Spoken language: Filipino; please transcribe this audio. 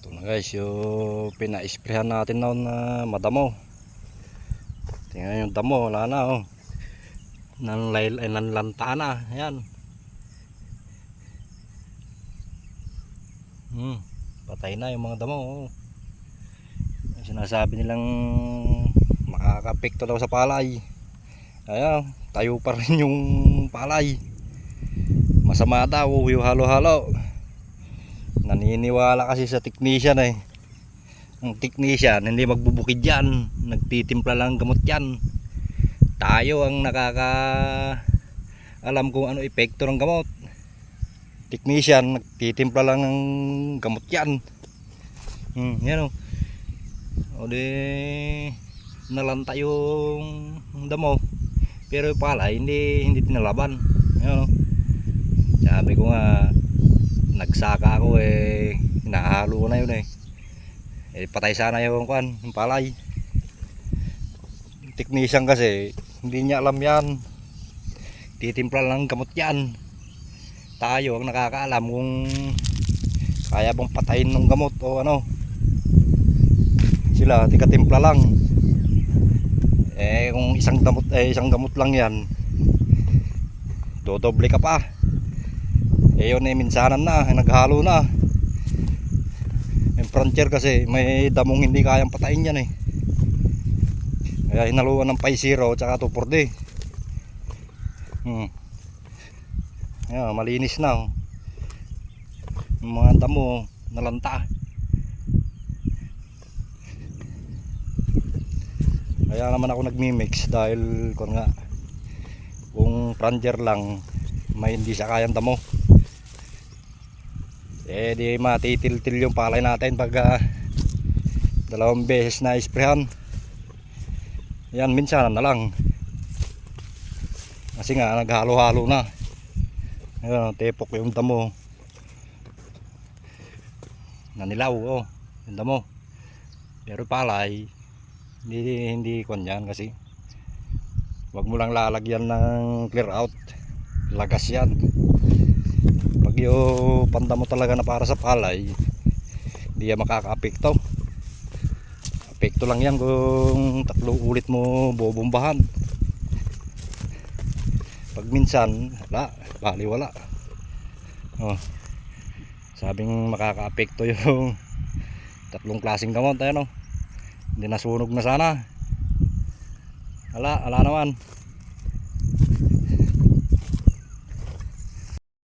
Ito na guys, yung pina-sprayhan natin noon na madamo. Tingnan yung damo, wala na oh. Nanlanta na, ayan. Patay na yung mga damo oh. Sinasabi nilang makaka-apekto daw sa palay. Ayan, tayo pa rin yung palay. Masama daw yung halo-halo. Naniniwala kasi sa technician eh. Ang technician hindi magbubukid yan, nagtitimpla lang gamot yan. Tayo ang alam kung ano epekto ng gamot. Technician nagtitimpla lang ng gamot yan. Yan o. O di nalanta yung damo. Pero yung palay hindi tinalaban. Yan o. Sabi ko nga, nagsaka ako eh, hinahalo ko na yun eh. Patay sana yung palay. Technician kasi hindi niya alam yan, titimpla lang gamot yan. Tayo ang nakakaalam kung kaya bang patayin ng gamot o ano. Sila tikatimpla lang. Kung isang gamot lang yan, dodoble ka pa. Yun minsanan na, naghalo na. Yung frontier kasi may damong hindi kayang patayin yan eh. Kaya hinaluan ng Pi-0 tsaka 2,4-D. Ayan, malinis na oh. Yung mga damo nalanta. Kaya naman ako nagmi-mix dahil kung frontier lang may hindi siya kayang damo. Di matitil-til yung palay natin pag dalawang beses na isprehan. Yan, minsan na lang kasi nga naghalo-halo na. Ayun, tepok yung damo, nanilaw oh, yung damo. Pero palay hindi kunyan kasi wag mo lang lalagyan ng clear out, lagas yan. Pag yung pandamo talaga na para sa palay, hindi yan makaka-apekto. Apekto lang yan kung 3 ulit mo bubombahan. Pag minsan wala. Oh, sabing makaka-apekto yung 3 klaseng gamot. Ayan oh, hindi nasunog na sana. Wala naman.